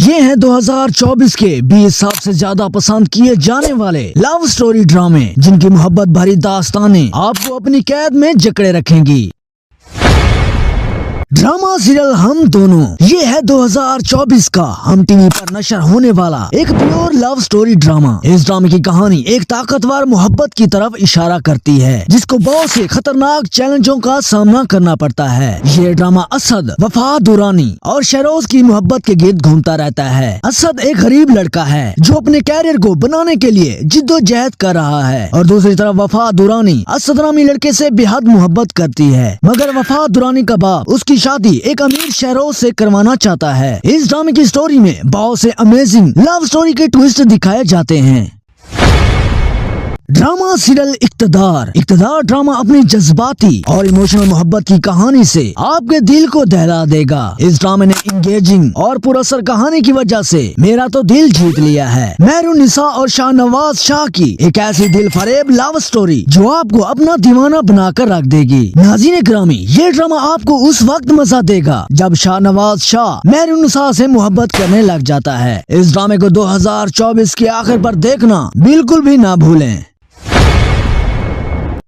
ये हैं 2024 के 20 सबसे ज्यादा पसंद किए जाने वाले लव स्टोरी ड्रामे, जिनकी मोहब्बत भरी दास्तानें आपको अपनी कैद में जकड़े रखेंगी। ड्रामा सीरियल हम दोनों, ये है 2024 का हम टीवी पर नशर होने वाला एक प्योर लव स्टोरी ड्रामा। इस ड्रामे की कहानी एक ताकतवर मोहब्बत की तरफ इशारा करती है, जिसको बहुत से खतरनाक चैलेंजों का सामना करना पड़ता है। ये ड्रामा असद, वफा दुरानी और शहरोज की मोहब्बत के गिर्द घूमता रहता है। असद एक गरीब लड़का है जो अपने कैरियर को बनाने के लिए जिद्दोजहद कर रहा है, और दूसरी तरफ वफा दुरानी असद नामी लड़के से बेहद मोहब्बत करती है, मगर वफा दुरानी का बाप उसकी शादी एक अमीर शहरोज से करवाना चाहता है। इस ड्रामे की स्टोरी में बहुत से अमेजिंग लव स्टोरी के ट्विस्ट दिखाए जाते हैं। ड्रामा सीरियल इक्तदार ड्रामा अपनी जज्बाती और इमोशनल मोहब्बत की कहानी से आपके दिल को दहला देगा। इस ड्रामे ने इंगेजिंग और पुरअसर कहानी की वजह से मेरा तो दिल जीत लिया है। मेहरुन्निसा और शाहनवाज शाह की एक ऐसी दिल फरेब लव स्टोरी जो आपको अपना दीवाना बनाकर रख देगी। नाज़रीन ग्रामी, ये ड्रामा आपको उस वक्त मजा देगा जब शाहनवाज शाह मेहरुन्निसा से मोहब्बत करने लग जाता है। इस ड्रामे को 2024 के आखिर पर देखना बिल्कुल भी ना भूलें।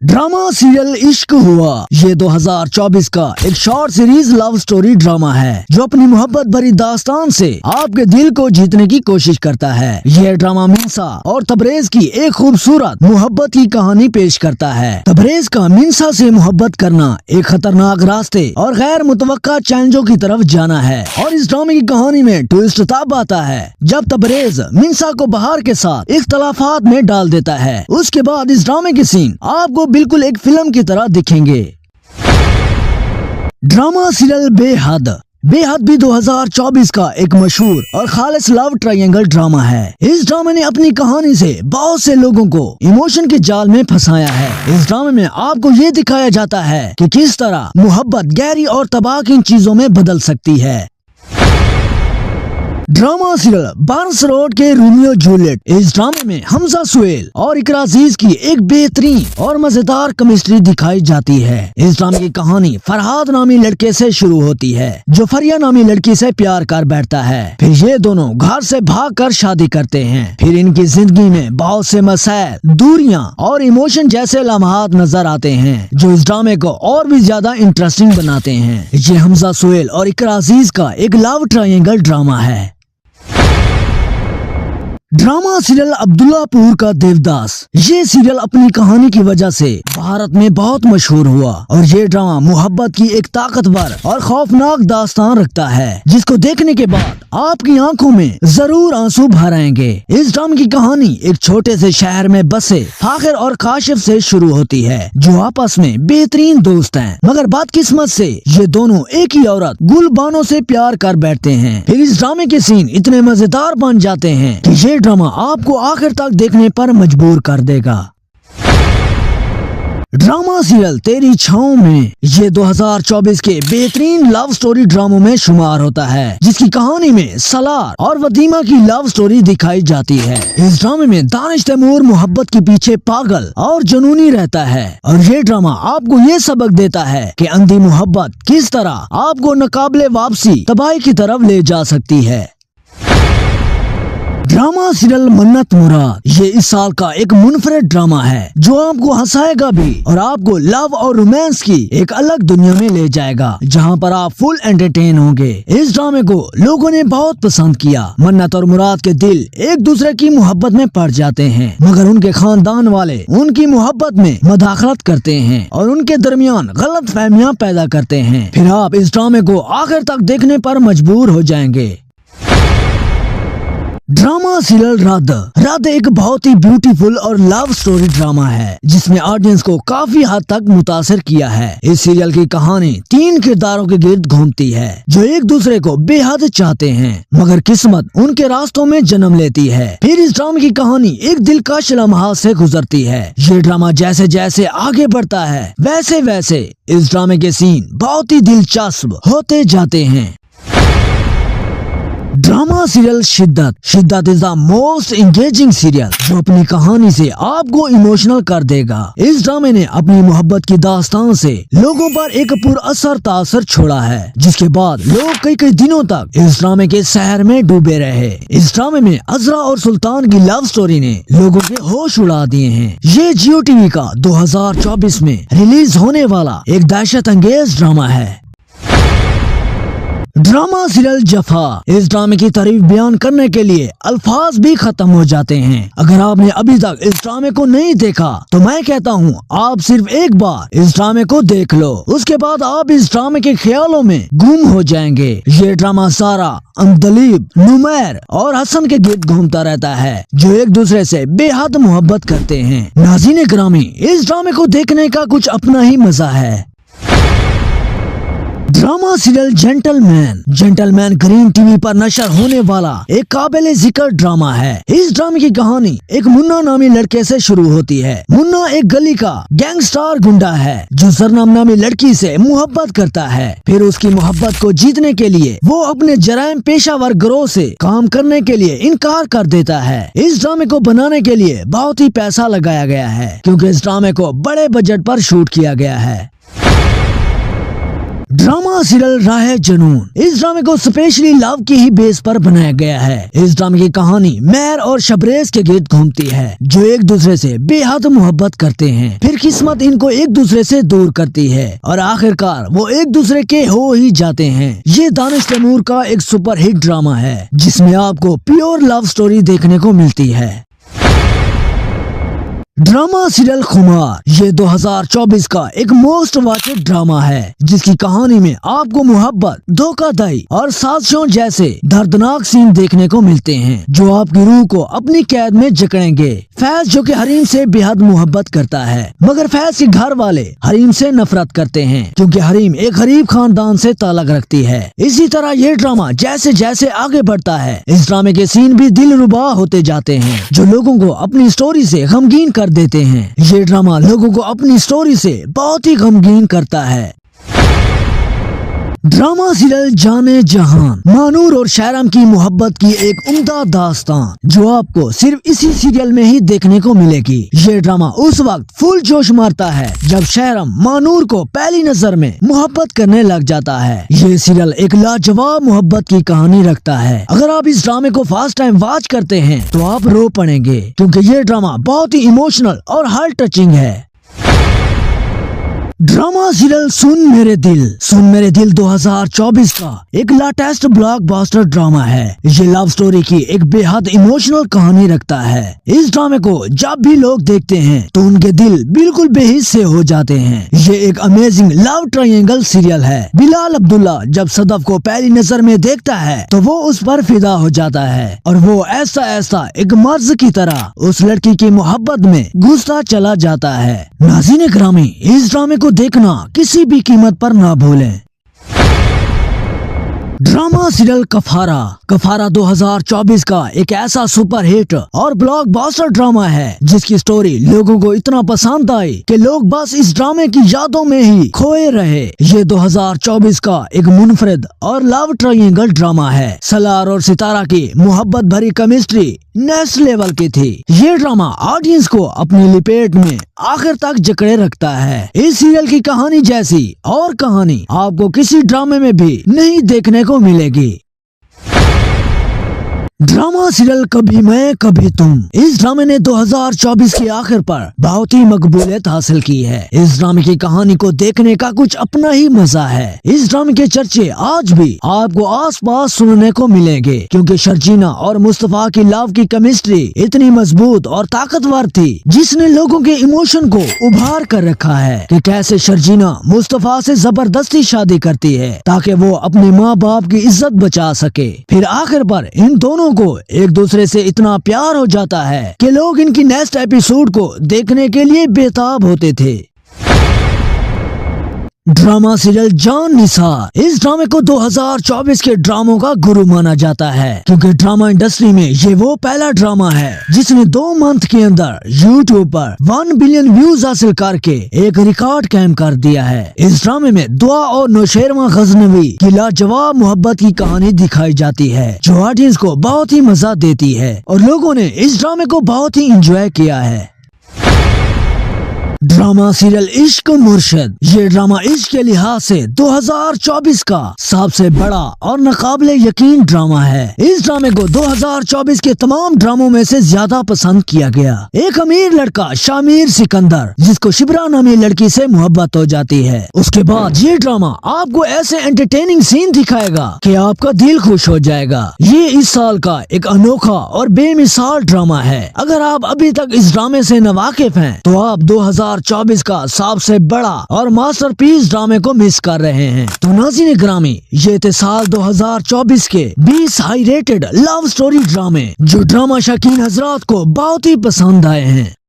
ड्रामा सीरियल इश्क हुआ, ये 2024 का एक short series love story drama है जो अपनी मोहब्बत भरी दास्तान से आपके दिल को जीतने की कोशिश करता है। यह ड्रामा मिंसा और तबरेज की एक खूबसूरत मोहब्बत की कहानी पेश करता है। तबरेज का मिंसा से मोहब्बत करना एक खतरनाक रास्ते और गैर मुतवक्का चैलेंजों की तरफ जाना है, और इस ड्रामे की कहानी में ट्विस्ट तब आता है जब तबरेज मिंसा को बहार के साथ इख्तलाफात में डाल देता है। उसके बाद इस ड्रामे के सीन आपको बिल्कुल एक फिल्म की तरह दिखेंगे। ड्रामा सीरियल बेहद भी 2024 का एक मशहूर और खालिस लव ट्रायंगल ड्रामा है। इस ड्रामे ने अपनी कहानी से बहुत से लोगों को इमोशन के जाल में फंसाया है। इस ड्रामे में आपको ये दिखाया जाता है कि किस तरह मोहब्बत गहरी और तबाहकुन चीजों में बदल सकती है। ड्रामा सीरियल बर्न्स रोड के रोमियो जूलियट, इस ड्रामे में हमजा सुहेल और इकरा अजीज की एक बेहतरीन और मजेदार केमिस्ट्री दिखाई जाती है। इस ड्रामे की कहानी फरहाद नामी लड़के से शुरू होती है जो फरिया नामी लड़की से प्यार कर बैठता है। फिर ये दोनों घर से भागकर शादी करते हैं। फिर इनकी जिंदगी में बहुत से मसाइल, दूरियां और इमोशन जैसे लम्हात नजर आते हैं जो इस ड्रामे को और भी ज्यादा इंटरेस्टिंग बनाते हैं। ये हमजा सुहेल और इकरा अजीज का एक लव ट्रायंगल ड्रामा है। ड्रामा सीरियल अब्दुल्लापुर का देवदास, ये सीरियल अपनी कहानी की वजह से भारत में बहुत मशहूर हुआ, और ये ड्रामा मोहब्बत की एक ताकतवर और खौफनाक दास्तान रखता है जिसको देखने के बाद आपकी आंखों में जरूर आंसू भर आएंगे। इस ड्रामा की कहानी एक छोटे से शहर में बसे फाखिर और काशिफ से शुरू होती है जो आपस में बेहतरीन दोस्त हैं, मगर बदकिस्मत से ये दोनों एक ही औरत गुलबानो से प्यार कर बैठते हैं। फिर इस ड्रामे के सीन इतने मजेदार बन जाते हैं कि ये ड्रामा आपको आखिर तक देखने पर मजबूर कर देगा। ड्रामा सीरियल तेरी छाँव में, ये 2024 के बेहतरीन लव स्टोरी ड्रामों में शुमार होता है, जिसकी कहानी में सलार और वदीमा की लव स्टोरी दिखाई जाती है। इस ड्रामे में दानिश तैमूर मोहब्बत के पीछे पागल और जुनूनी रहता है, और ये ड्रामा आपको ये सबक देता है कि अंधी मोहब्बत किस तरह आपको नाकाबिले वापसी तबाही की तरफ ले जा सकती है। ड्रामा सीरियल मन्नत मुराद, ये इस साल का एक मुनफरद ड्रामा है जो आपको हंसाएगा भी और आपको लव और रोमांस की एक अलग दुनिया में ले जाएगा जहां पर आप फुल एंटरटेन होंगे। इस ड्रामे को लोगों ने बहुत पसंद किया। मन्नत और मुराद के दिल एक दूसरे की मोहब्बत में पड़ जाते हैं, मगर उनके खानदान वाले उनकी मोहब्बत में मदाखलत करते हैं और उनके दरमियान गलत फहमियाँ पैदा करते हैं। फिर आप इस ड्रामे को आखिर तक देखने पर मजबूर हो जाएंगे। ड्रामा सीरियल रद एक बहुत ही ब्यूटीफुल और लव स्टोरी ड्रामा है जिसने ऑडियंस को काफी हद तक मुतासिर किया है। इस सीरियल की कहानी 3 किरदारों के गिर्द घूमती है जो एक दूसरे को बेहद चाहते हैं, मगर किस्मत उनके रास्तों में जन्म लेती है। फिर इस ड्रामे की कहानी एक दिलकश लम्हात से गुजरती है। ये ड्रामा जैसे जैसे आगे बढ़ता है वैसे वैसे इस ड्रामे के सीन बहुत ही दिलचस्प होते जाते हैं। ड्रामा सीरियल शिद्दत। शिद्दत is the most engaging serial जो अपनी कहानी से आपको इमोशनल कर देगा। इस ड्रामे ने अपनी मोहब्बत की दास्तान से लोगों पर एक पुरअसर तासर छोड़ा है, जिसके बाद लोग कई कई दिनों तक इस ड्रामे के सहर में डूबे रहे। इस ड्रामे में अजरा और सुल्तान की लव स्टोरी ने लोगों के होश उड़ा दिए हैं। ये जियो टीवी का 2024 में रिलीज होने वाला एक दहशत अंगेज ड्रामा है। Drama serial Jafaa. इस ड्रामे की तारीफ बयान करने के लिए अल्फाज भी खत्म हो जाते हैं। अगर आपने अभी तक इस ड्रामे को नहीं देखा तो मैं कहता हूँ आप सिर्फ एक बार इस ड्रामे को देख लो, उसके बाद आप इस ड्रामे के ख्यालों में गुम हो जाएंगे। ये ड्रामा सारा दलीब, नुमैर और हसन के गिर्द घूमता रहता है, जो एक दूसरे से बेहद मोहब्बत करते हैं। नाज़रीन ग्रामी, इस ड्रामे को देखने का कुछ अपना ही मजा है। Drama serial gentleman. Gentleman green TV पर नशर होने वाला एक काबिल जिक्र ड्रामा है। इस ड्रामे की कहानी एक मुन्ना नामी लड़के से शुरू होती है। मुन्ना एक गली का गैंगस्टर गुंडा है जो सरनाम नामी लड़की से मोहब्बत करता है। फिर उसकी मोहब्बत को जीतने के लिए वो अपने जराइम पेशावर गिरोह से काम करने के लिए इनकार कर देता है। इस ड्रामे को बनाने के लिए बहुत ही पैसा लगाया गया है, क्योंकि इस ड्रामे को बड़े बजट पर शूट किया गया है। ड्रामा सीरियल राह जुनून। इस ड्रामे को स्पेशली लव की ही बेस पर बनाया गया है। इस ड्रामे की कहानी मेहर और शबरेज के गिर्द घूमती है, जो एक दूसरे से बेहद मोहब्बत करते हैं। फिर किस्मत इनको एक दूसरे से दूर करती है और आखिरकार वो एक दूसरे के हो ही जाते हैं। ये दानिश तैमूर का एक सुपर हिट ड्रामा है, जिसमें आपको प्योर लव स्टोरी देखने को मिलती है। ड्रामा सीरियल खुमार। ये 2024 का एक मोस्ट वॉचेड ड्रामा है, जिसकी कहानी में आपको मोहब्बत, धोखाधड़ी और साजिशों जैसे दर्दनाक सीन देखने को मिलते हैं, जो आपकी रूह को अपनी कैद में जकड़ेंगे। फैज, जो कि हरीम से बेहद मोहब्बत करता है, मगर फैज के घर वाले हरीम से नफरत करते हैं, क्योंकि हरीम एक गरीब खानदान से ताल्लुक रखती है। इसी तरह ये ड्रामा जैसे जैसे आगे बढ़ता है, इस ड्रामे के सीन भी दिलरुबा होते जाते हैं, जो लोगों को अपनी स्टोरी से गमगीन कर देते हैं। ये ड्रामा लोगों को अपनी स्टोरी से बहुत ही गमगीन करता है। ड्रामा सीरियल जाने जहान। मानूर और शहरम की मोहब्बत की एक उम्दा दास्तान, जो आपको सिर्फ इसी सीरियल में ही देखने को मिलेगी। ये ड्रामा उस वक्त फुल जोश मारता है जब शहरम मानूर को पहली नजर में मोहब्बत करने लग जाता है। ये सीरियल एक लाजवाब मोहब्बत की कहानी रखता है। अगर आप इस ड्रामे को फर्स्ट टाइम वॉच करते हैं तो आप रो पड़ेंगे, क्योंकि ये ड्रामा बहुत ही इमोशनल और हार्ट टचिंग है। ड्रामा सीरियल सुन मेरे दिल। सुन मेरे दिल 2024 का एक लेटेस्ट ब्लॉकबस्टर ड्रामा है। ये लव स्टोरी की एक बेहद इमोशनल कहानी रखता है। इस ड्रामे को जब भी लोग देखते हैं तो उनके दिल बिल्कुल बेहिस से हो जाते हैं। ये एक अमेजिंग लव ट्रायंगल सीरियल है। बिलाल अब्दुल्ला जब सदफ को पहली नजर में देखता है तो वो उस पर फिदा हो जाता है, और वो ऐसा ऐसा एक मर्ज की तरह उस लड़की की मोहब्बत में घुसता चला जाता है। नाज़रीन ग्रामी, इस ड्रामे को देखना किसी भी कीमत पर ना भूलें। Drama serial कफारा। कफारा 2024 का एक ऐसा सुपर हिट और ब्लॉकबस्टर ड्रामा है, जिसकी स्टोरी लोगों को इतना पसंद आई कि लोग बस इस ड्रामे की यादों में ही खोए रहे। ये 2024 का एक मुनफरिद और लव ट्रायंगल ड्रामा है। सलार और सितारा की मोहब्बत भरी केमिस्ट्री नेक्स्ट लेवल की थी। ये ड्रामा ऑडियंस को अपनी लिपेट में आखिर तक जकड़े रखता है। इस सीरियल की कहानी जैसी और कहानी आपको किसी ड्रामे में भी नहीं देखने को मिलेगी। ड्रामा सीरियल कभी मैं कभी तुम। इस ड्रामे ने 2024 के आखिर पर बहुत ही मकबूलियत हासिल की है। इस ड्रामे की कहानी को देखने का कुछ अपना ही मजा है। इस ड्रामे के चर्चे आज भी आपको आसपास सुनने को मिलेंगे, क्योंकि शर्जीना और मुस्तफा की लव की केमिस्ट्री इतनी मजबूत और ताकतवर थी, जिसने लोगों के इमोशन को उभार कर रखा है कि कैसे शर्जीना मुस्तफा से जबरदस्ती शादी करती है ताकि वो अपने माँ बाप की इज्जत बचा सके। फिर आखिर पर इन दोनों को एक दूसरे से इतना प्यार हो जाता है कि लोग इनकी नेक्स्ट एपिसोड को देखने के लिए बेताब होते थे। ड्रामा सीरियल जान निसार। इस ड्रामे को 2024 के ड्रामों का गुरु माना जाता है, क्योंकि ड्रामा इंडस्ट्री में ये वो पहला ड्रामा है जिसने 2 मंथ के अंदर यूट्यूब पर 1 बिलियन व्यूज हासिल करके एक रिकॉर्ड कायम कर दिया है। इस ड्रामे में दुआ और नौशेरवा गजनवी की लाजवाब मोहब्बत की कहानी दिखाई जाती है, जो ऑडियंस को बहुत ही मजा देती है और लोगों ने इस ड्रामे को बहुत ही एंजॉय किया है। ड्रामा सीरियल इश्क मुर्शिद। ये ड्रामा इश्क के लिहाज से 2024 का सबसे बड़ा और नाकाबिले यकीन ड्रामा है। इस ड्रामे को 2024 के तमाम ड्रामों में से ज्यादा पसंद किया गया। एक अमीर लड़का शामिर सिकंदर, जिसको शिबरा नामी लड़की से मोहब्बत हो जाती है। उसके बाद ये ड्रामा आपको ऐसे एंटरटेनिंग सीन दिखाएगा कि आपका दिल खुश हो जाएगा। ये इस साल का एक अनोखा और बेमिसाल ड्रामा है। अगर आप अभी तक इस ड्रामे से नावाकिफ हैं तो आप 2024 का सबसे बड़ा और मास्टरपीस ड्रामे को मिस कर रहे हैं। तो नाज़रीन ग्रामी, ये थे साल 2024 के 20 हाई रेटेड लव स्टोरी ड्रामे जो ड्रामा शौकीन हजरात को बहुत ही पसंद आए हैं।